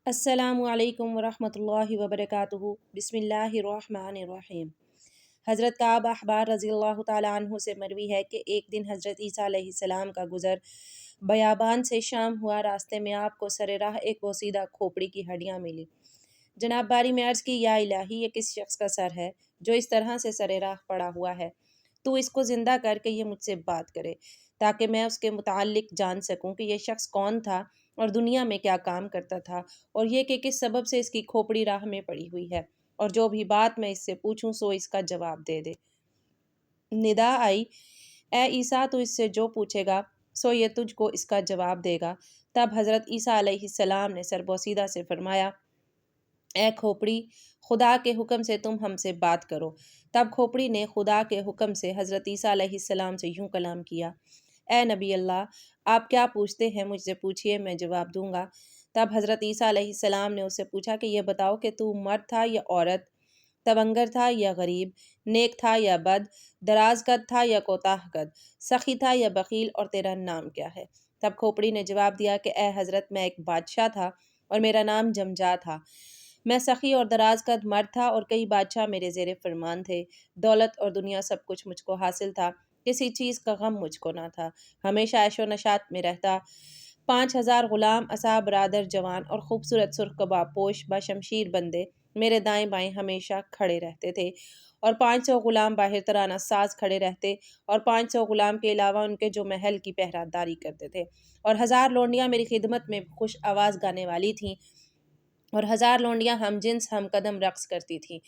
السلام علیکم ورحمۃ اللہ وبرکاتہ۔ بسم اللہ الرحمن الرحیم۔ حضرت کعب احبار رضی اللہ تعالیٰ عنہ سے مروی ہے کہ ایک دن حضرت عیسیٰ علیہ السلام کا گزر بیابان سے شام ہوا۔ راستے میں آپ کو سر راہ ایک بوسیدہ کھوپڑی کی ہڈیاں ملی۔ جناب باری میں عرض کی، یا الہی، یہ کس شخص کا سر ہے جو اس طرح سے سر راہ پڑا ہوا ہے؟ تو اس کو زندہ کر کے یہ مجھ سے بات کرے تاکہ میں اس کے متعلق جان سکوں کہ یہ شخص کون تھا اور دنیا میں کیا کام کرتا تھا، اور یہ کہ کس سبب سے اس کی کھوپڑی راہ میں پڑی ہوئی ہے، اور جو بھی بات میں اس سے پوچھوں سو اس کا جواب دے دے۔ ندا آئی، اے عیسیٰ، تو اس سے جو پوچھے گا سو یہ تجھ کو اس کا جواب دے گا۔ تب حضرت عیسیٰ علیہ السلام نے سربوسیدہ سے فرمایا، اے کھوپڑی، خدا کے حکم سے تم ہم سے بات کرو۔ تب کھوپڑی نے خدا کے حکم سے حضرت عیسیٰ علیہ السلام سے یوں کلام کیا، اے نبی اللہ، آپ کیا پوچھتے ہیں مجھ سے پوچھئے، میں جواب دوں گا۔ تب حضرت عیسیٰ علیہ السلام نے اس سے پوچھا کہ یہ بتاؤ کہ تو مرد تھا یا عورت، تونگر تھا یا غریب، نیک تھا یا بد، دراز قد تھا یا کوتاہ قد، سخی تھا یا بخیل، اور تیرا نام کیا ہے؟ تب کھوپڑی نے جواب دیا کہ اے حضرت، میں ایک بادشاہ تھا اور میرا نام جمجا تھا۔ میں سخی اور دراز قد مرد تھا اور کئی بادشاہ میرے زیر فرمان تھے۔ دولت اور دنیا سب کچھ مجھ کو حاصل تھا، کسی چیز کا غم مجھ کو نہ تھا، ہمیشہ عیش و نشاط میں رہتا۔ 5000 غلام، اصحاب برادر، جوان اور خوبصورت سرخ کباب پوش بشمشیر بندے میرے دائیں بائیں ہمیشہ کھڑے رہتے تھے، اور 500 غلام باہر ترانہ ساز کھڑے رہتے، اور 500 غلام کے علاوہ ان کے جو محل کی پہرہ داری کرتے تھے، اور 1000 لونڈیاں میری خدمت میں خوش آواز گانے والی تھیں، اور 1000 لونڈیاں ہم جنس ہم قدم رقص کرتی تھیں،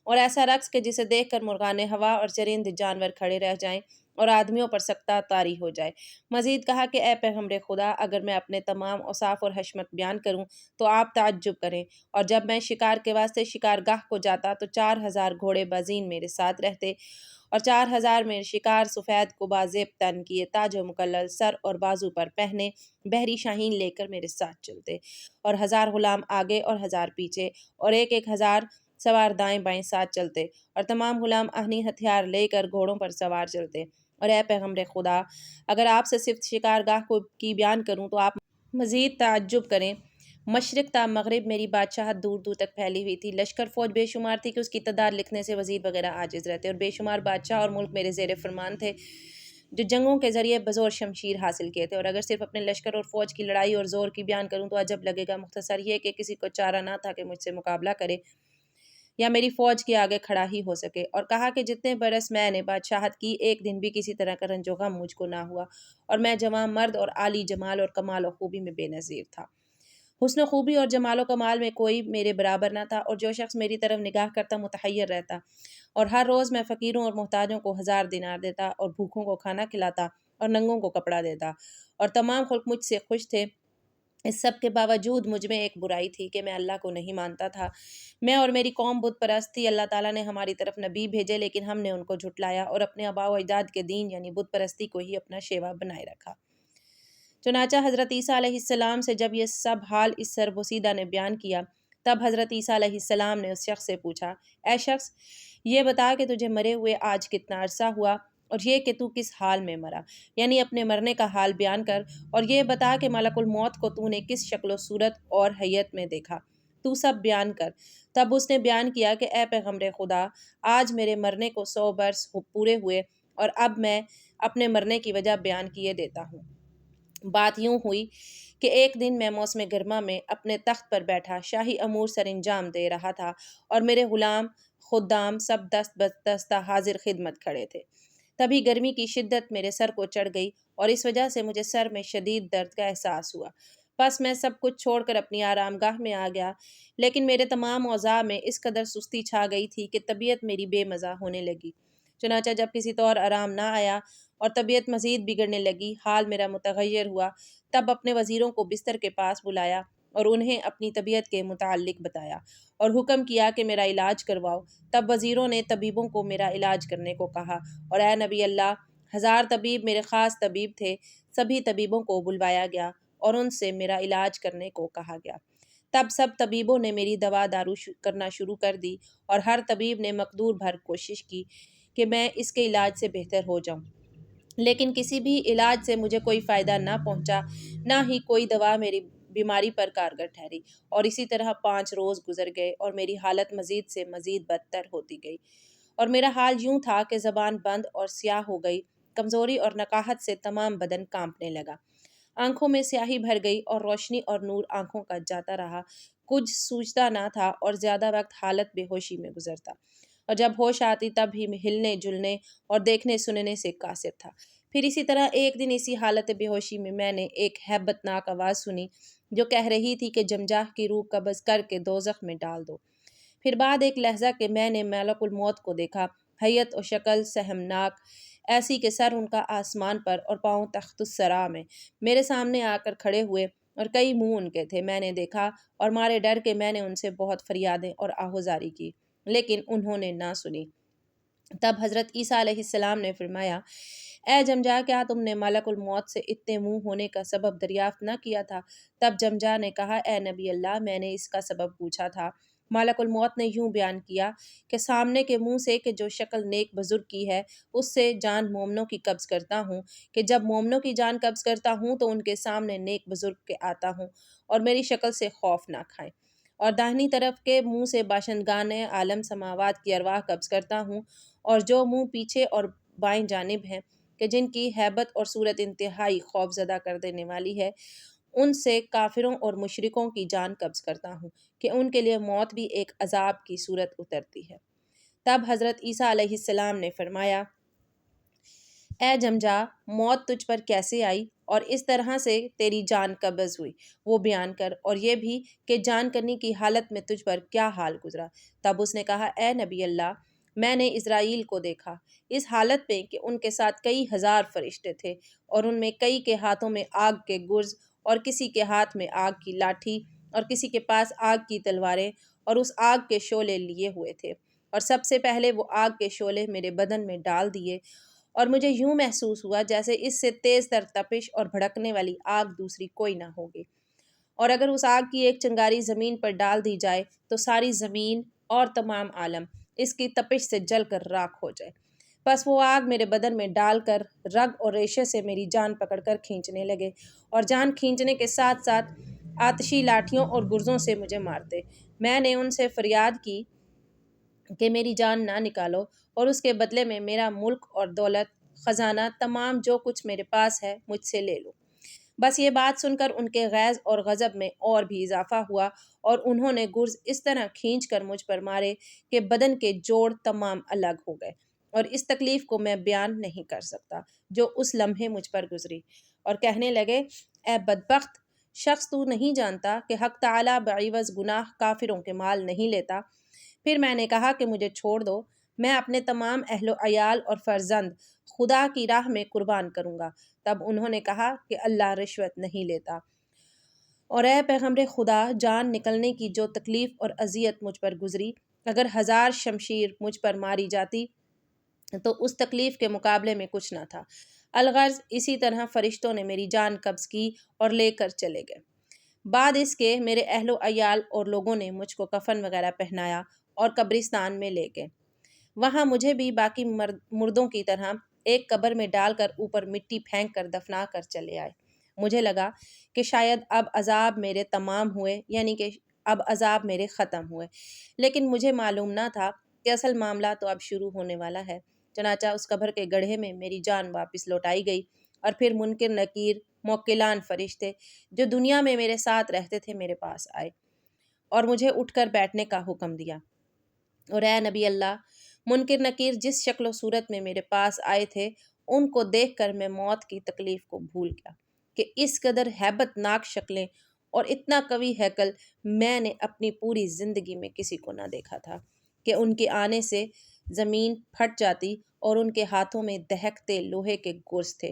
اور ایسا رقص کہ جسے دیکھ کر مرغان ہوا اور چرند جانور کھڑے رہ جائیں اور آدمیوں پر سکتہ طاری ہو جائے۔ مزید کہا کہ اے پیغمبر خدا، اگر میں اپنے تمام اوصاف اور حشمت بیان کروں تو آپ تعجب کریں، اور جب میں شکار کے واسطے شکارگاہ کو جاتا تو 4000 گھوڑے بازین میرے ساتھ رہتے، اور 4000 میرے شکار سفید قبا زیب تن کیے، تاج و مکلل سر اور بازو پر پہنے، بحری شاہین لے کر میرے ساتھ چلتے، اور 1000 غلام آگے اور 1000 پیچھے، اور 1000 سوار دائیں بائیں ساتھ چلتے، اور تمام غلام آہنی ہتھیار لے کر گھوڑوں پر سوار چلتے۔ اور اے پیغمبر خدا، اگر آپ سے صرف شکارگاہ کی بیان کروں تو آپ مزید تعجب کریں۔ مشرق تا مغرب میری بادشاہت دور دور تک پھیلی ہوئی تھی، لشکر فوج بے شمار تھی کہ اس کی تعداد لکھنے سے وزیر وغیرہ عاجز رہتے، اور بے شمار بادشاہ اور ملک میرے زیر فرمان تھے جو جنگوں کے ذریعے بزور شمشیر حاصل کیے تھے۔ اور اگر صرف اپنے لشکر اور فوج کی لڑائی اور زور کی بیان کروں تو عجب لگے گا، مختصر یہ کہ کسی کو چارہ نہ تھا کہ مجھ سے مقابلہ کرے یا میری فوج کے آگے کھڑا ہی ہو سکے۔ اور کہا کہ جتنے برس میں نے بادشاہت کی، ایک دن بھی کسی طرح کا رنج و غم مجھ کو نہ ہوا، اور میں جوان مرد اور عالی جمال اور کمال و خوبی میں بے نظیر تھا۔ حسن و خوبی اور جمال و کمال میں کوئی میرے برابر نہ تھا، اور جو شخص میری طرف نگاہ کرتا متحیر رہتا، اور ہر روز میں فقیروں اور محتاجوں کو 1000 دینار دیتا، اور بھوکوں کو کھانا کھلاتا، اور ننگوں کو کپڑا دیتا، اور تمام خلق مجھ سے خوش تھے۔ اس سب کے باوجود مجھ میں ایک برائی تھی کہ میں اللہ کو نہیں مانتا تھا۔ میں اور میری قوم بت پرست تھی۔ اللہ تعالیٰ نے ہماری طرف نبی بھیجے لیکن ہم نے ان کو جھٹلایا اور اپنے آباء و اجداد کے دین یعنی بت پرستی کو ہی اپنا شیوا بنائے رکھا۔ چنانچہ حضرت عیسیٰ علیہ السلام سے جب یہ سب حال اس سربوسیدہ نے بیان کیا، تب حضرت عیسیٰ علیہ السلام نے اس شخص سے پوچھا، اے شخص، یہ بتا کہ تجھے مرے ہوئے آج کتنا عرصہ ہوا، اور یہ کہ تو کس حال میں مرا، یعنی اپنے مرنے کا حال بیان کر، اور یہ بتا کہ ملک الموت کو تو نے کس شکل و صورت اور حیت میں دیکھا، تو سب بیان کر۔ تب اس نے بیان کیا کہ اے پیغمبر خدا، آج میرے مرنے کو 100 برس پورے ہوئے، اور اب میں اپنے مرنے کی وجہ بیان کیے دیتا ہوں۔ بات یوں ہوئی کہ ایک دن میں موسم گرما میں اپنے تخت پر بیٹھا شاہی امور سر انجام دے رہا تھا، اور میرے غلام خدام سب دست بدستہ حاضر خدمت کھڑے تھے۔ تبھی گرمی کی شدت میرے سر کو چڑھ گئی، اور اس وجہ سے مجھے سر میں شدید درد کا احساس ہوا۔ بس میں سب کچھ چھوڑ کر اپنی آرام گاہ میں آ گیا، لیکن میرے تمام اعضاء میں اس قدر سستی چھا گئی تھی کہ طبیعت میری بے مزہ ہونے لگی۔ چنانچہ جب کسی طور آرام نہ آیا اور طبیعت مزید بگڑنے لگی، حال میرا متغیر ہوا، تب اپنے وزیروں کو بستر کے پاس بلایا اور انہیں اپنی طبیعت کے متعلق بتایا اور حکم کیا کہ میرا علاج کرواؤ۔ تب وزیروں نے طبیبوں کو میرا علاج کرنے کو کہا، اور اے نبی اللہ، 1000 طبیب میرے خاص طبیب تھے، سبھی طبیبوں کو بلوایا گیا اور ان سے میرا علاج کرنے کو کہا گیا۔ تب سب طبیبوں نے میری دوا دارو کرنا شروع کر دی، اور ہر طبیب نے مقدور بھر کوشش کی کہ میں اس کے علاج سے بہتر ہو جاؤں، لیکن کسی بھی علاج سے مجھے کوئی فائدہ نہ پہنچا، نہ ہی کوئی دوا میری بیماری پر کارگر ٹھہری، اور اسی طرح 5 روز گزر گئے اور میری حالت مزید سے مزید بدتر ہوتی گئی، اور میرا حال یوں تھا کہ زبان بند اور سیاہ ہو گئی، کمزوری اور نقاہت سے تمام بدن کانپنے لگا، آنکھوں میں سیاہی بھر گئی اور روشنی اور نور آنکھوں کا جاتا رہا، کچھ سوچتا نہ تھا اور زیادہ وقت حالت بے ہوشی میں گزرتا، اور جب ہوش آتی تب ہی ہلنے جلنے اور دیکھنے سننے سے قاصر تھا۔ پھر اسی طرح ایک دن اسی حالت بے ہوشی میں نے ایک ہیبت ناک آواز سنی جو کہہ رہی تھی کہ جمجاہ کی روح قبض کر کے دوزخ میں ڈال دو۔ پھر بعد ایک لحظہ کہ میں نے ملک الموت کو دیکھا، حیت و شکل سہمناک، ایسی کہ سر ان کا آسمان پر اور پاؤں تخت السرا میں، میرے سامنے آ کر کھڑے ہوئے، اور کئی منہ ان کے تھے، میں نے دیکھا، اور مارے ڈر کے میں نے ان سے بہت فریادیں اور آہوزاری کی، لیکن انہوں نے نہ سنی۔ تب حضرت عیسیٰ علیہ السلام نے فرمایا، اے جمجا، کیا تم نے ملک الموت سے اتنے منہ ہونے کا سبب دریافت نہ کیا تھا؟ تب جمجا نے کہا، اے نبی اللہ، میں نے اس کا سبب پوچھا تھا۔ ملک الموت نے یوں بیان کیا کہ سامنے کے منہ سے کہ جو شکل نیک بزرگ کی ہے اس سے جان مومنوں کی قبض کرتا ہوں، کہ جب مومنوں کی جان قبض کرتا ہوں تو ان کے سامنے نیک بزرگ کے آتا ہوں اور میری شکل سے خوف نہ کھائیں، اور داہنی طرف کے منہ سے باشندگان عالم سماوات کی ارواح قبض کرتا ہوں، اور جو منہ پیچھے اور بائیں جانب ہیں کہ جن کی ہیبت اور صورت انتہائی خوف زدہ کر دینے والی ہے، ان سے کافروں اور مشرکوں کی جان قبض کرتا ہوں کہ ان کے لیے موت بھی ایک عذاب کی صورت اترتی ہے۔ تب حضرت عیسیٰ علیہ السلام نے فرمایا، اے جمجا، موت تجھ پر کیسے آئی اور اس طرح سے تیری جان قبض ہوئی، وہ بیان کر، اور یہ بھی کہ جان کرنے کی حالت میں تجھ پر کیا حال گزرا۔ تب اس نے کہا، اے نبی اللہ، میں نے اسرائیل کو دیکھا اس حالت میں کہ ان کے ساتھ کئی ہزار فرشتے تھے، اور ان میں کئی کے ہاتھوں میں آگ کے گرز، اور کسی کے ہاتھ میں آگ کی لاٹھی، اور کسی کے پاس آگ کی تلواریں، اور اس آگ کے شعلے لیے ہوئے تھے، اور سب سے پہلے وہ آگ کے شعلے میرے بدن میں ڈال دیے، اور مجھے یوں محسوس ہوا جیسے اس سے تیز تر تپش اور بھڑکنے والی آگ دوسری کوئی نہ ہوگی، اور اگر اس آگ کی ایک چنگاری زمین پر ڈال دی جائے تو ساری زمین اور تمام عالم اس کی تپش سے جل کر راکھ ہو جائے۔ بس وہ آگ میرے بدن میں ڈال کر رگ اور ریشے سے میری جان پکڑ کر کھینچنے لگے، اور جان کھینچنے کے ساتھ ساتھ آتشی لاٹھیوں اور گرزوں سے مجھے مارتے۔ میں نے ان سے فریاد کی کہ میری جان نہ نکالو، اور اس کے بدلے میں میرا ملک اور دولت، خزانہ، تمام جو کچھ میرے پاس ہے مجھ سے لے لو۔ بس یہ بات سن کر ان کے غیظ اور غضب میں اور بھی اضافہ ہوا، اور انہوں نے گرز اس طرح کھینچ کر مجھ پر مارے کہ بدن کے جوڑ تمام الگ ہو گئے، اور اس تکلیف کو میں بیان نہیں کر سکتا جو اس لمحے مجھ پر گزری، اور کہنے لگے، اے بدبخت شخص، تو نہیں جانتا کہ حق تعالیٰ بعوض گناہ کافروں کے مال نہیں لیتا؟ پھر میں نے کہا کہ مجھے چھوڑ دو، میں اپنے تمام اہل و عیال اور فرزند خدا کی راہ میں قربان کروں گا۔ تب انہوں نے کہا کہ اللہ رشوت نہیں لیتا، اور اے پیغمبر خدا، جان نکلنے کی جو تکلیف اور اذیت مجھ پر گزری، اگر 1000 شمشیر مجھ پر ماری جاتی تو اس تکلیف کے مقابلے میں کچھ نہ تھا۔ الغرض اسی طرح فرشتوں نے میری جان قبض کی اور لے کر چلے گئے۔ بعد اس کے میرے اہل و عیال اور لوگوں نے مجھ کو کفن وغیرہ پہنایا اور قبرستان میں لے گئے۔ وہاں مجھے بھی باقی مردوں کی طرح ایک قبر میں ڈال کر اوپر مٹی پھینک کر دفنا کر چلے آئے۔ مجھے لگا کہ شاید اب عذاب میرے تمام ہوئے، یعنی کہ اب عذاب میرے ختم ہوئے، لیکن مجھے معلوم نہ تھا کہ اصل معاملہ تو اب شروع ہونے والا ہے۔ چنانچہ اس قبر کے گڑھے میں میری جان واپس لوٹائی گئی، اور پھر منکر نکیر موکلان فرشتے جو دنیا میں میرے ساتھ رہتے تھے میرے پاس آئے، اور مجھے اٹھ کر بیٹھنے کا حکم دیا، اور اے نبی اللہ، منکر نکیر جس شکل و صورت میں میرے پاس آئے تھے ان کو دیکھ کر میں موت کی تکلیف کو بھول گیا کہ اس قدر ہیبت ناک شکلیں اور اتنا قوی ہیکل میں نے اپنی پوری زندگی میں کسی کو نہ دیکھا تھا، کہ ان کے آنے سے زمین پھٹ جاتی اور ان کے ہاتھوں میں دہکتے لوہے کے گرز تھے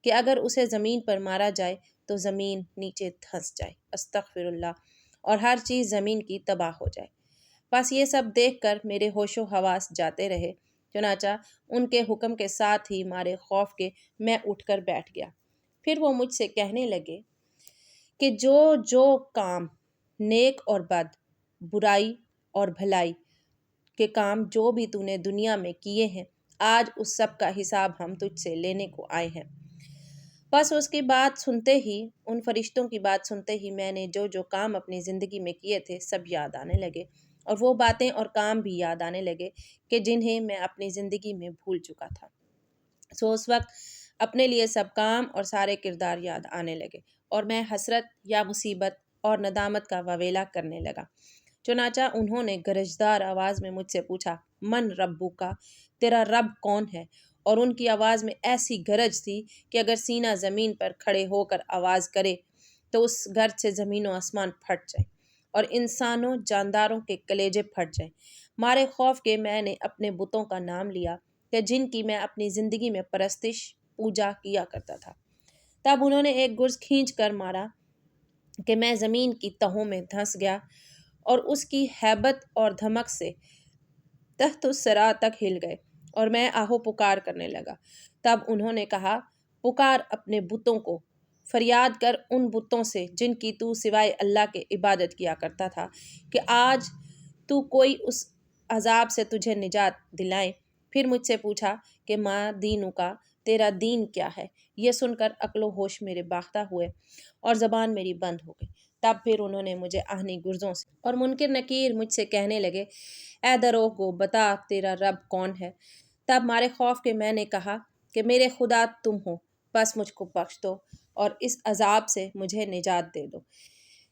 کہ اگر اسے زمین پر مارا جائے تو زمین نیچے دھنس جائے، استغفر اللہ، اور ہر چیز زمین کی تباہ ہو جائے۔ بس یہ سب دیکھ کر میرے ہوش و حواس جاتے رہے، چنانچہ ان کے حکم کے ساتھ ہی مارے خوف کے میں اٹھ کر بیٹھ گیا۔ پھر وہ مجھ سے کہنے لگے کہ جو کام نیک اور بد، برائی اور بھلائی کے کام جو بھی تو نے دنیا میں کیے ہیں، آج اس سب کا حساب ہم تجھ سے لینے کو آئے ہیں۔ بس اس کی بات سنتے ہی، ان فرشتوں کی بات سنتے ہی میں نے جو جو کام اپنی زندگی میں کیے تھے سب یاد آنے لگے، اور وہ باتیں اور کام بھی یاد آنے لگے کہ جنہیں میں اپنی زندگی میں بھول چکا تھا۔ اس وقت اپنے لیے سب کام اور سارے کردار یاد آنے لگے، اور میں حسرت یا مصیبت اور ندامت کا وویلا کرنے لگا۔ چنانچہ انہوں نے گرجدار آواز میں مجھ سے پوچھا، من ربو کا، تیرا رب کون ہے؟ اور ان کی آواز میں ایسی گرج تھی کہ اگر سینہ زمین پر کھڑے ہو کر آواز کرے تو اس گرج سے زمین و آسمان پھٹ جائے اور انسانوں جانداروں کے کلیجے پھٹ جائیں۔ مارے خوف کے میں نے اپنے بتوں کا نام لیا کہ جن کی میں اپنی زندگی میں پرستش پوجا کیا کرتا تھا۔ تب انہوں نے ایک گرز کھینچ کر مارا کہ میں زمین کی تہوں میں دھنس گیا، اور اس کی ہیبت اور دھمک سے تحت الثری تک ہل گئے، اور میں آہو پکار کرنے لگا۔ تب انہوں نے کہا، پکار اپنے بتوں کو، فریاد کر ان بتوں سے جن کی تو سوائے اللہ کے عبادت کیا کرتا تھا کہ آج تو کوئی اس عذاب سے تجھے نجات دلائے۔ پھر مجھ سے پوچھا کہ ماں دینو کا، تیرا دین کیا ہے؟ یہ سن کر عقل و ہوش میرے باختہ ہوئے اور زبان میری بند ہو گئی۔ تب پھر انہوں نے مجھے آہنی گرزوں سے اور منکر نکیر مجھ سے کہنے لگے، اے دروغ گو، بتا تیرا رب کون ہے؟ تب مارے خوف کے میں نے کہا کہ میرے خدا تم ہو، بس مجھ کو بخش دو اور اس عذاب سے مجھے نجات دے دو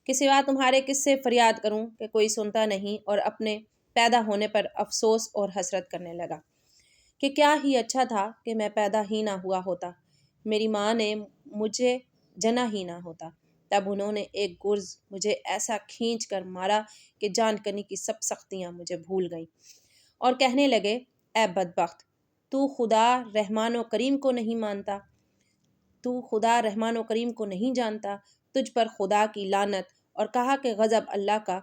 کہ سوا تمہارے کس سے فریاد کروں کہ کوئی سنتا نہیں، اور اپنے پیدا ہونے پر افسوس اور حسرت کرنے لگا کہ کیا ہی اچھا تھا کہ میں پیدا ہی نہ ہوا ہوتا، میری ماں نے مجھے جنا ہی نہ ہوتا۔ تب انہوں نے ایک گرز مجھے ایسا کھینچ کر مارا کہ جان کنی کی سب سختیاں مجھے بھول گئیں، اور کہنے لگے، اے بدبخت، تو خدا رحمان و کریم کو نہیں مانتا، تو خدا رحمان و کریم کو نہیں جانتا، تجھ پر خدا کی لعنت، اور کہا کہ غضب اللہ کا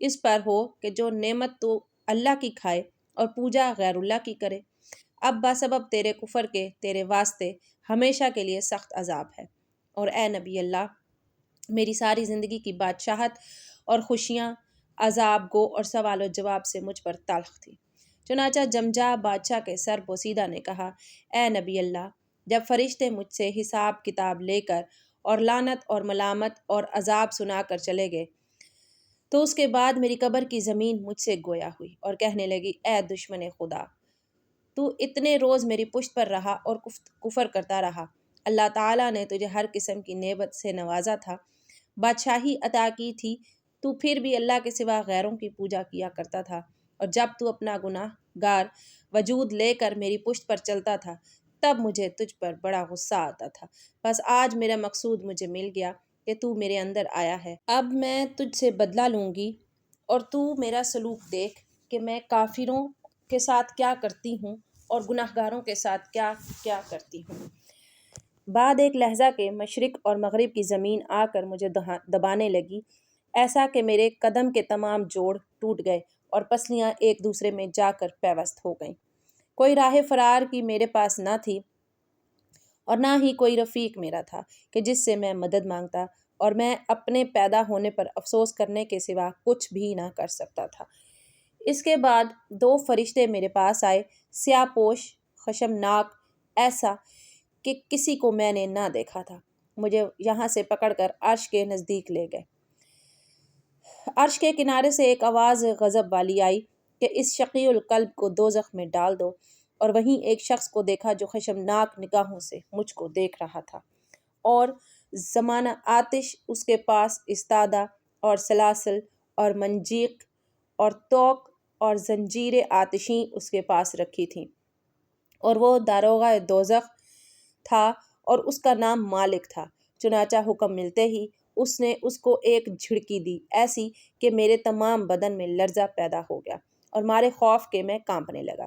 اس پر ہو کہ جو نعمت تو اللہ کی کھائے اور پوجا غیر اللہ کی کرے۔ اب بسبب تیرے کفر کے تیرے واسطے ہمیشہ کے لیے سخت عذاب ہے، اور اے نبی اللہ، میری ساری زندگی کی بادشاہت اور خوشیاں عذاب گو اور سوال و جواب سے مجھ پر تلخ تھی۔ چنانچہ جمجا بادشاہ کے سر بوسیدہ نے کہا، اے نبی اللہ، جب فرشتے مجھ سے حساب کتاب لے کر اور لعنت اور ملامت اور عذاب سنا کر چلے گئے تو اس کے بعد میری قبر کی زمین مجھ سے گویا ہوئی اور کہنے لگی، اے دشمن خدا، تو اتنے روز میری پشت پر رہا اور کفر کرتا رہا۔ اللہ تعالیٰ نے تجھے ہر قسم کی نعمت سے نوازا تھا، بادشاہی عطا کی تھی، تو پھر بھی اللہ کے سوا غیروں کی پوجا کیا کرتا تھا، اور جب تو اپنا گناہ گار وجود لے کر میری پشت پر چلتا تھا تب مجھے تجھ پر بڑا غصہ آتا تھا۔ بس آج میرا مقصود مجھے مل گیا کہ تو میرے اندر آیا ہے، اب میں تجھ سے بدلہ لوں گی، اور تو میرا سلوک دیکھ کہ میں کافروں کے ساتھ کیا کرتی ہوں اور گناہ گاروں کے ساتھ کیا کیا کرتی ہوں۔ بعد ایک لحظہ کے مشرق اور مغرب کی زمین آ کر مجھے دبانے لگی، ایسا کہ میرے قدم کے تمام جوڑ ٹوٹ گئے اور پسلیاں ایک دوسرے میں جا کر پیوست ہو گئیں۔ کوئی راہ فرار کی میرے پاس نہ تھی اور نہ ہی کوئی رفیق میرا تھا کہ جس سے میں مدد مانگتا، اور میں اپنے پیدا ہونے پر افسوس کرنے کے سوا کچھ بھی نہ کر سکتا تھا۔ اس کے بعد دو فرشتے میرے پاس آئے، سیاہ پوش، خشمناک، ایسا کہ کسی کو میں نے نہ دیکھا تھا۔ مجھے یہاں سے پکڑ کر عرش کے نزدیک لے گئے۔ عرش کے کنارے سے ایک آواز غضب والی آئی کہ اس شقی القلب کو دوزخ میں ڈال دو، اور وہیں ایک شخص کو دیکھا جو خشمناک نگاہوں سے مجھ کو دیکھ رہا تھا، اور زمانہ آتش اس کے پاس استادہ، اور سلاسل اور منجیق اور توق اور زنجیر آتشیں اس کے پاس رکھی تھیں، اور وہ داروغہ دوزخ تھا اور اس کا نام مالک تھا۔ چنانچہ حکم ملتے ہی اس نے اس کو ایک جھڑکی دی، ایسی کہ میرے تمام بدن میں لرزہ پیدا ہو گیا اور مارے خوف کے میں کانپنے لگا۔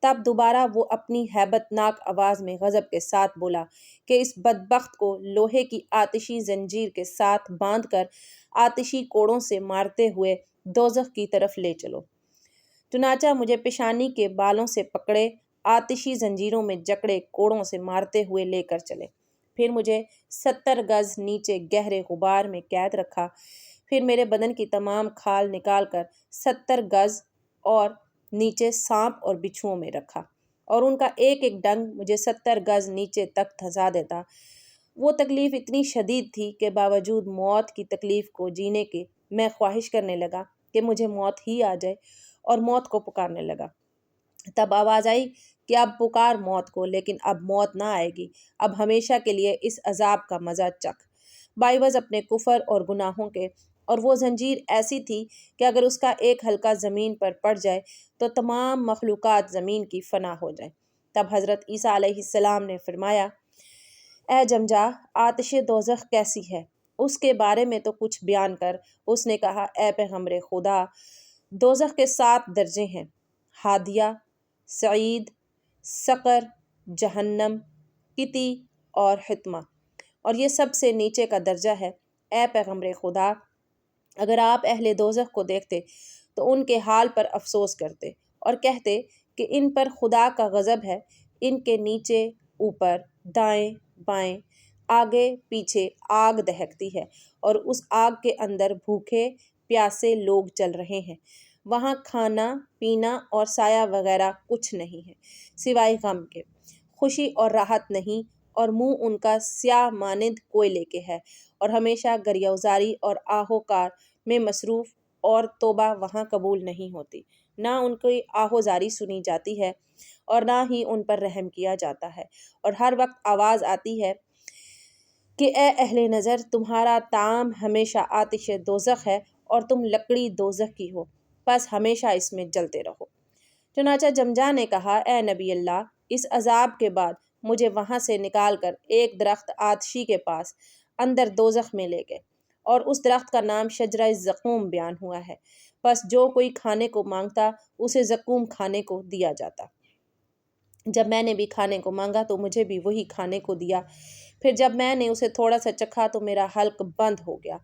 تب دوبارہ وہ اپنی ہیبت ناک آواز میں غضب کے ساتھ بولا کہ اس بدبخت کو لوہے کی آتشی زنجیر کے ساتھ باندھ کر آتشی کوڑوں سے مارتے ہوئے دوزخ کی طرف لے چلو۔ چنانچہ مجھے پیشانی کے بالوں سے پکڑے، آتشی زنجیروں میں جکڑے کوڑوں سے مارتے ہوئے لے کر چلے۔ پھر مجھے 70 گز نیچے گہرے غبار میں قید رکھا، پھر میرے بدن کی تمام کھال نکال کر 70 گز اور نیچے سانپ اور بچھوؤں میں رکھا، اور ان کا ایک ایک ڈنگ مجھے 70 گز نیچے تک دھنسا دیتا، وہ تکلیف اتنی شدید تھی کہ باوجود موت کی تکلیف کو جینے کے میں خواہش کرنے لگا کہ مجھے موت ہی آ جائے، اور موت کو پکارنے لگا۔ تب آواز آئی کہ اب پکار موت کو، لیکن اب موت نہ آئے گی، اب ہمیشہ کے لیے اس عذاب کا مزہ چکھ۔ بائیوز اپنے کفر اور گناہوں کے، اور وہ زنجیر ایسی تھی کہ اگر اس کا ایک حلقہ زمین پر پڑ جائے تو تمام مخلوقات زمین کی فنا ہو جائیں۔ تب حضرت عیسیٰ علیہ السلام نے فرمایا، اے جمجا، آتش دوزخ کیسی ہے؟ اس کے بارے میں تو کچھ بیان کر۔ اس نے کہا، اے پیغمبر خدا، دوزخ کے 7 درجے ہیں: ہادیہ، سعید، سقر، جہنم، کتی اور حطمہ، اور یہ سب سے نیچے کا درجہ ہے۔ اے پیغمبر خدا، اگر آپ اہل دوزخ کو دیکھتے تو ان کے حال پر افسوس کرتے اور کہتے کہ ان پر خدا کا غضب ہے۔ ان کے نیچے، اوپر، دائیں بائیں، آگے پیچھے آگ دہکتی ہے، اور اس آگ کے اندر بھوکے پیاسے لوگ چل رہے ہیں۔ وہاں کھانا پینا اور سایہ وغیرہ کچھ نہیں ہے سوائے غم کے۔ خوشی اور راحت نہیں، اور منہ ان کا سیاہ مانند کوئلے کے ہے، اور ہمیشہ گریہوزاری اور آہوکار میں مصروف، اور توبہ وہاں قبول نہیں ہوتی، نہ ان کی آہوزاری سنی جاتی ہے اور نہ ہی ان پر رحم کیا جاتا ہے، اور ہر وقت آواز آتی ہے کہ اے اہل نظر، تمہارا طعام ہمیشہ آتش دوزخ ہے اور تم لکڑی دوزخ کی ہو، بس ہمیشہ اس میں جلتے رہو۔ چنانچہ جمجا نے کہا، اے نبی اللہ، اس عذاب کے بعد مجھے وہاں سے نکال کر ایک درخت آتشی کے پاس اندر دوزخ میں لے گئے، اور اس درخت کا نام شجرہ زقوم بیان ہوا ہے۔ بس جو کوئی کھانے کو مانگتا اسے زقوم کھانے کو دیا جاتا۔ جب میں نے بھی کھانے کو مانگا تو مجھے بھی وہی کھانے کو دیا۔ پھر جب میں نے اسے تھوڑا سا چکھا تو میرا حلق بند ہو گیا،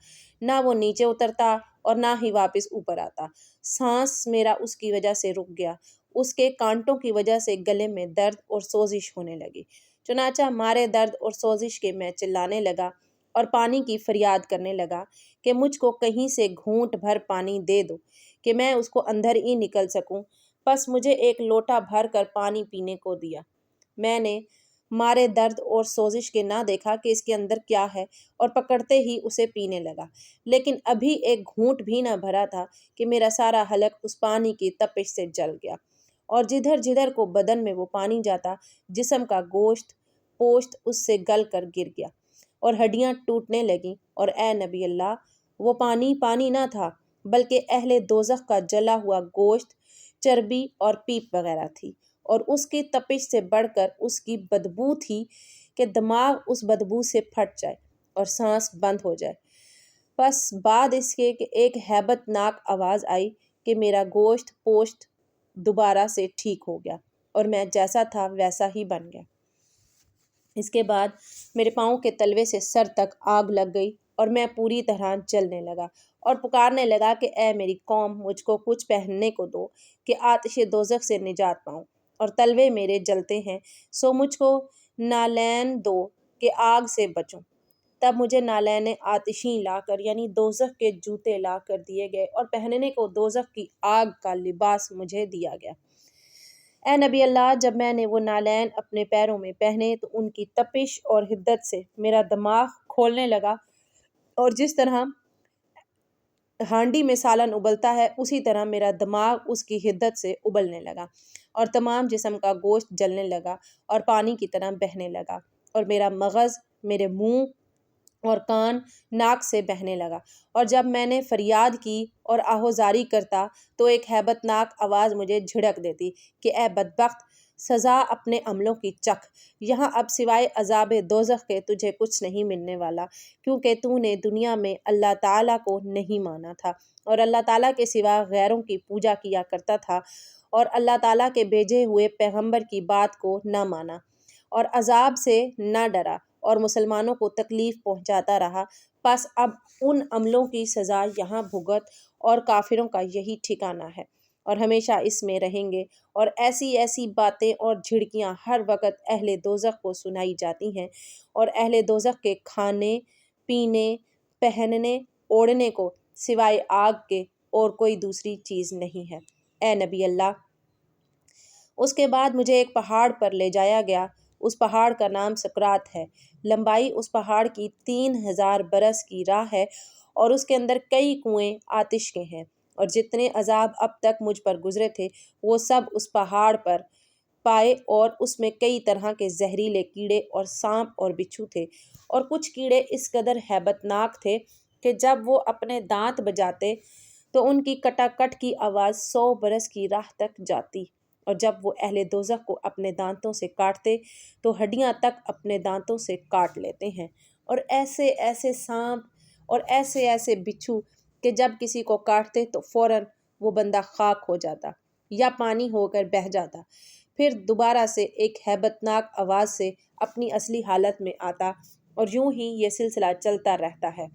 نہ وہ نیچے اترتا اور نہ ہی واپس اوپر آتا۔ سانس میرا اس کی وجہ سے رک گیا، اس کے کانٹوں کی وجہ سے گلے میں درد اور سوزش ہونے لگی۔ چنانچہ مارے درد اور سوزش کے میں چلانے لگا اور پانی کی فریاد کرنے لگا کہ مجھ کو کہیں سے گھونٹ بھر پانی دے دو کہ میں اس کو اندر ہی نکل سکوں۔ بس مجھے ایک لوٹا بھر کر پانی پینے کو دیا۔ میں نے مارے درد اور سوزش کے نہ دیکھا کہ اس کے اندر کیا ہے، اور پکڑتے ہی اسے پینے لگا، لیکن ابھی ایک گھونٹ بھی نہ بھرا تھا کہ میرا سارا حلق اس پانی کی تپش سے جل گیا، اور جدھر جدھر کو بدن میں وہ پانی جاتا جسم کا گوشت پوشت اس سے گل کر گر گیا اور ہڈیاں ٹوٹنے لگیں۔ اور اے نبی اللہ، وہ پانی پانی نہ تھا بلکہ اہل دوزخ کا جلا ہوا گوشت، چربی اور پیپ وغیرہ تھی، اور اس کی تپش سے بڑھ کر اس کی بدبو تھی کہ دماغ اس بدبو سے پھٹ جائے اور سانس بند ہو جائے۔ بس بعد اس کے کہ ایک ہیبت ناک آواز آئی کہ میرا گوشت پوشت دوبارہ سے ٹھیک ہو گیا اور میں جیسا تھا ویسا ہی بن گیا۔ اس کے بعد میرے پاؤں کے تلوے سے سر تک آگ لگ گئی اور میں پوری طرح جلنے لگا اور پکارنے لگا کہ اے میری قوم، مجھ کو کچھ پہننے کو دو کہ آتش دوزخ سے نجات پاؤں، اور تلوے میرے جلتے ہیں سو مجھ کو نالین دو کہ آگ سے بچوں۔ تب مجھے نالین آتشیں لا کر یعنی دوزخ کے جوتے لا کر دیے گئے، اور پہننے کو دوزخ کی آگ کا لباس مجھے دیا گیا۔ اے نبی اللہ، جب میں نے وہ نالین اپنے پیروں میں پہنے تو ان کی تپش اور حدت سے میرا دماغ کھولنے لگا، اور جس طرح ہانڈی میں سالن ابلتا ہے اسی طرح میرا دماغ اس کی حدت سے ابلنے لگا، اور تمام جسم کا گوشت جلنے لگا اور پانی کی طرح بہنے لگا، اور میرا مغز میرے منہ اور کان ناک سے بہنے لگا۔ اور جب میں نے فریاد کی اور آہوزاری کرتا تو ایک ہیبت ناک آواز مجھے جھڑک دیتی کہ اے بدبخت، سزا اپنے عملوں کی چکھ، یہاں اب سوائے عذاب دوزخ کے تجھے کچھ نہیں ملنے والا، کیونکہ تو نے دنیا میں اللہ تعالیٰ کو نہیں مانا تھا اور اللہ تعالیٰ کے سوا غیروں کی پوجا کیا کرتا تھا، اور اللہ تعالیٰ کے بھیجے ہوئے پیغمبر کی بات کو نہ مانا، اور عذاب سے نہ ڈرا اور مسلمانوں کو تکلیف پہنچاتا رہا۔ پس اب ان عملوں کی سزا یہاں بھگت، اور کافروں کا یہی ٹھکانہ ہے اور ہمیشہ اس میں رہیں گے۔ اور ایسی ایسی باتیں اور جھڑکیاں ہر وقت اہل دوزخ کو سنائی جاتی ہیں، اور اہل دوزخ کے کھانے پینے پہننے اوڑھنے کو سوائے آگ کے اور کوئی دوسری چیز نہیں ہے۔ اے نبی اللہ، اس کے بعد مجھے ایک پہاڑ پر لے جایا گیا، اس پہاڑ کا نام سکرات ہے۔ لمبائی اس پہاڑ کی 3000 برس کی راہ ہے اور اس کے اندر کئی کنویں آتش کے ہیں، اور جتنے عذاب اب تک مجھ پر گزرے تھے وہ سب اس پہاڑ پر پائے، اور اس میں کئی طرح کے زہریلے کیڑے اور سانپ اور بچھو تھے، اور کچھ کیڑے اس قدر ہیبت ناک تھے کہ جب وہ اپنے دانت بجاتے تو ان کی کٹا کٹ کی آواز 100 برس کی راہ تک جاتی، اور جب وہ اہل دوزخ کو اپنے دانتوں سے کاٹتے تو ہڈیاں تک اپنے دانتوں سے کاٹ لیتے ہیں، اور ایسے ایسے سانپ اور ایسے ایسے بچھو کہ جب کسی کو کاٹتے تو فوراً وہ بندہ خاک ہو جاتا یا پانی ہو کر بہہ جاتا، پھر دوبارہ سے ایک ہیبت ناک آواز سے اپنی اصلی حالت میں آتا، اور یوں ہی یہ سلسلہ چلتا رہتا ہے،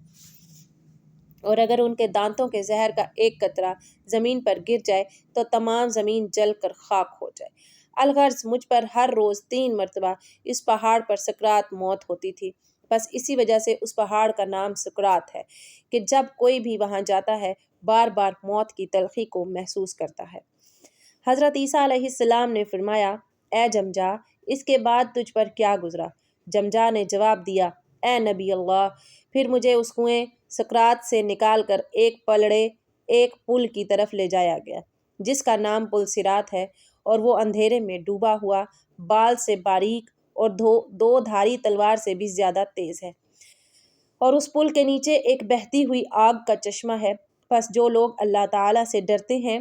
اور اگر ان کے دانتوں کے زہر کا ایک قطرہ زمین پر گر جائے تو تمام زمین جل کر خاک ہو جائے۔ الغرض مجھ پر ہر روز 3 مرتبہ اس پہاڑ پر سکرات موت ہوتی تھی، بس اسی وجہ سے اس پہاڑ کا نام سکرات ہے کہ جب کوئی بھی وہاں جاتا ہے بار بار موت کی تلخی کو محسوس کرتا ہے۔ حضرت عیسیٰ علیہ السلام نے فرمایا، اے جمجا، اس کے بعد تجھ پر کیا گزرا؟ جمجا نے جواب دیا، اے نبی اللہ، پھر مجھے اس کنویں سکرات سے نکال کر ایک پل کی طرف لے جایا گیا جس کا نام پل صراط ہے، اور وہ اندھیرے میں ڈوبا ہوا، بال سے باریک اور دو دھاری تلوار سے بھی زیادہ تیز ہے، اور اس پل کے نیچے ایک بہتی ہوئی آگ کا چشمہ ہے۔ پس جو لوگ اللہ تعالیٰ سے ڈرتے ہیں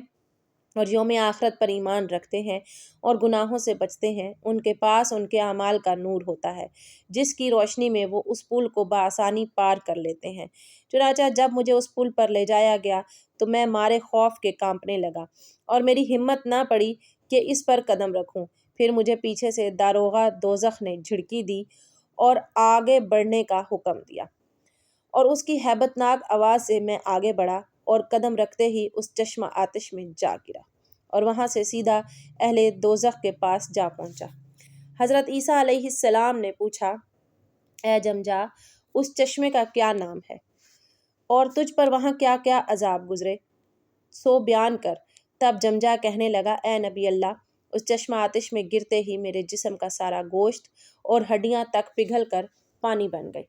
اور یوم آخرت پر ایمان رکھتے ہیں اور گناہوں سے بچتے ہیں، ان کے پاس ان کے اعمال کا نور ہوتا ہے جس کی روشنی میں وہ اس پل کو بآسانی پار کر لیتے ہیں۔ چنانچہ جب مجھے اس پل پر لے جایا گیا تو میں مارے خوف کے کانپنے لگا اور میری ہمت نہ پڑی کہ اس پر قدم رکھوں۔ پھر مجھے پیچھے سے داروغہ دوزخ نے جھڑکی دی اور آگے بڑھنے کا حکم دیا، اور اس کی ہیبت ناک آواز سے میں آگے بڑھا اور قدم رکھتے ہی اس چشمہ آتش میں جا گرا، اور وہاں سے سیدھا اہل دوزخ کے پاس جا پہنچا۔ حضرت عیسیٰ علیہ السلام نے پوچھا، اے جمجا، اس چشمے کا کیا نام ہے اور تجھ پر وہاں کیا کیا عذاب گزرے؟ سو بیان کر۔ تب جمجا کہنے لگا، اے نبی اللہ، اس چشمہ آتش میں گرتے ہی میرے جسم کا سارا گوشت اور ہڈیاں تک پگھل کر پانی بن گئی،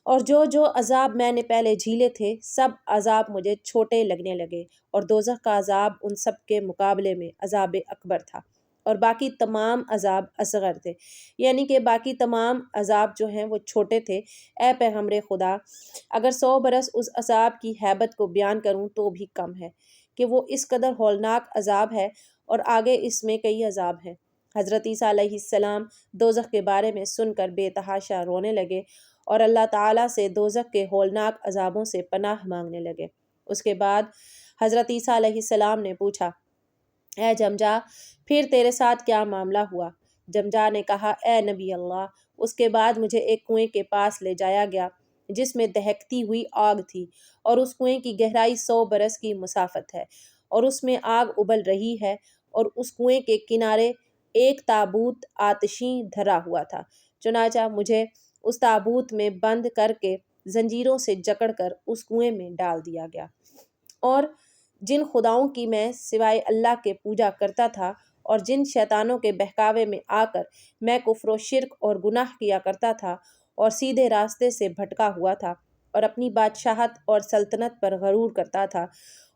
اور جو جو عذاب میں نے پہلے جھیلے تھے سب عذاب مجھے چھوٹے لگنے لگے، اور دوزخ کا عذاب ان سب کے مقابلے میں عذاب اکبر تھا، اور باقی تمام عذاب اصغر تھے، یعنی کہ باقی تمام عذاب جو ہیں وہ چھوٹے تھے۔ اے پیغمبر خدا، اگر 100 برس اس عذاب کی ہیبت کو بیان کروں تو بھی کم ہے کہ وہ اس قدر ہولناک عذاب ہے، اور آگے اس میں کئی عذاب ہیں۔ حضرت عیسیٰ علیہ السلام دوزخ کے بارے میں سن کر بے تحاشا رونے لگے اور اللہ تعالیٰ سے دوزخ کے ہولناک عذابوں سے پناہ مانگنے لگے۔ اس کے بعد حضرت عیسیٰ علیہ السلام نے پوچھا، اے جمجا، پھر تیرے ساتھ کیا معاملہ ہوا؟ جمجا نے کہا، اے نبی اللہ، اس کے بعد مجھے ایک کنویں کے پاس لے جایا گیا جس میں دہکتی ہوئی آگ تھی، اور اس کنویں کی گہرائی 100 برس کی مسافت ہے، اور اس میں آگ ابل رہی ہے، اور اس کنویں کے کنارے ایک تابوت آتشیں دھرا ہوا تھا۔ چنانچہ مجھے اس تابوت میں بند کر کے زنجیروں سے جکڑ کر اس کنویں میں ڈال دیا گیا، اور جن خداؤں کی میں سوائے اللہ کے پوجا کرتا تھا اور جن شیطانوں کے بہکاوے میں آ کر میں کفر و شرک اور گناہ کیا کرتا تھا اور سیدھے راستے سے بھٹکا ہوا تھا اور اپنی بادشاہت اور سلطنت پر غرور کرتا تھا،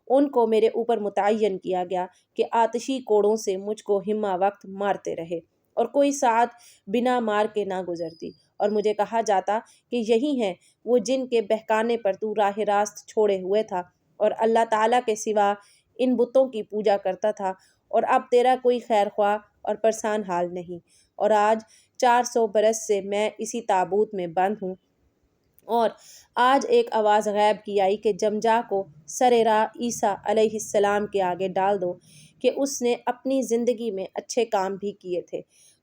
ان کو میرے اوپر متعین کیا گیا کہ آتشی کوڑوں سے مجھ کو ہمہ وقت مارتے رہے، اور کوئی ساعت بنا مار کے نہ گزرتی، اور مجھے کہا جاتا کہ یہی ہیں وہ جن کے بہکانے پر تو راہ راست چھوڑے ہوئے تھا اور اللہ تعالیٰ کے سوا ان بتوں کی پوجا کرتا تھا، اور اب تیرا کوئی خیر خواہ اور پرسان حال نہیں، اور آج 400 برس سے میں اسی تابوت میں بند ہوں، اور آج ایک آواز غیب کی آئی کہ جمجا کو سر راہ عیسیٰ علیہ السلام کے آگے ڈال دو کہ اس نے اپنی زندگی میں اچھے کام بھی کیے تھے،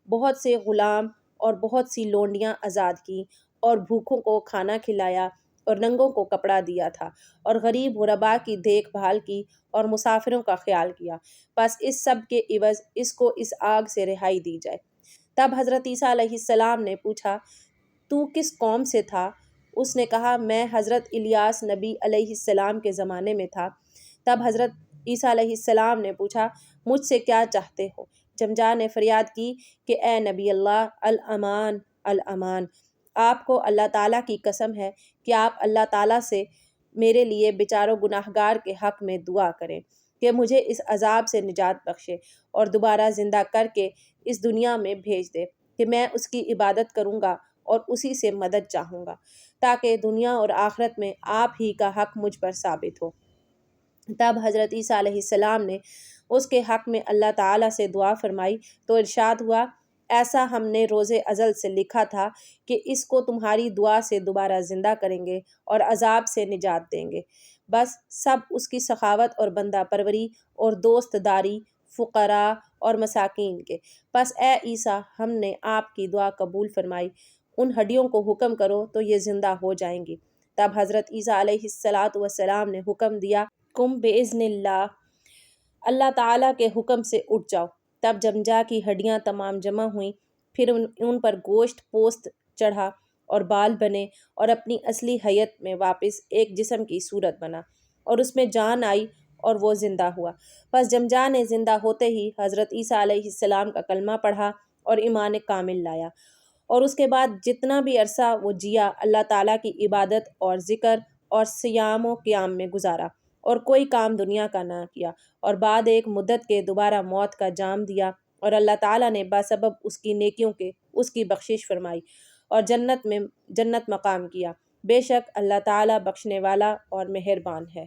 بہت سے غلام اور بہت سی لونڈیاں آزاد کی، اور بھوکھوں کو کھانا کھلایا اور ننگوں کو کپڑا دیا تھا، اور غریب غربا کی دیکھ بھال کی اور مسافروں کا خیال کیا، بس اس سب کے عوض اس کو اس آگ سے رہائی دی جائے۔ تب حضرت عیسیٰ علیہ السلام نے پوچھا، تو کس قوم سے تھا؟ اس نے کہا، میں حضرت الیاس نبی علیہ السلام کے زمانے میں تھا۔ تب حضرت عیسیٰ علیہ السلام نے پوچھا، مجھ سے کیا چاہتے ہو؟ جمجا نے فریاد کی کہ اے نبی اللہ، الامان الامان، آپ کو اللہ تعالیٰ کی قسم ہے کہ آپ اللہ تعالیٰ سے میرے لیے بیچاروں گناہگار کے حق میں دعا کریں کہ مجھے اس عذاب سے نجات بخشے اور دوبارہ زندہ کر کے اس دنیا میں بھیج دے کہ میں اس کی عبادت کروں گا اور اسی سے مدد چاہوں گا تاکہ دنیا اور آخرت میں آپ ہی کا حق مجھ پر ثابت ہو۔ تب حضرت عیسیٰ علیہ السلام نے اس کے حق میں اللہ تعالیٰ سے دعا فرمائی تو ارشاد ہوا، ایسا ہم نے روز ازل سے لکھا تھا کہ اس کو تمہاری دعا سے دوبارہ زندہ کریں گے اور عذاب سے نجات دیں گے۔ بس سب اس کی سخاوت اور بندہ پروری اور دوست داری فقراء اور مساکین کے۔ پس اے عیسیٰ، ہم نے آپ کی دعا قبول فرمائی، ان ہڈیوں کو حکم کرو تو یہ زندہ ہو جائیں گی۔ تب حضرت عیسیٰ علیہ السلام نے حکم دیا، کم بِإِذْنِ اللہ، اللہ تعالیٰ کے حکم سے اٹھ جاؤ۔ تب جمجا کی ہڈیاں تمام جمع ہوئیں، پھر ان پر گوشت پوست چڑھا اور بال بنے اور اپنی اصلی حیت میں واپس ایک جسم کی صورت بنا اور اس میں جان آئی اور وہ زندہ ہوا۔ پس جمجا نے زندہ ہوتے ہی حضرت عیسیٰ علیہ السلام کا کلمہ پڑھا اور ایمان کامل لایا، اور اس کے بعد جتنا بھی عرصہ وہ جیا اللہ تعالیٰ کی عبادت اور ذکر اور صیام و قیام میں گزارا اور کوئی کام دنیا کا نہ کیا، اور بعد ایک مدت کے دوبارہ موت کا جام دیا، اور اللہ تعالیٰ نے بسبب اس کی نیکیوں کے اس کی بخشش فرمائی اور جنت مقام کیا۔ بے شک اللہ تعالیٰ بخشنے والا اور مہربان ہے۔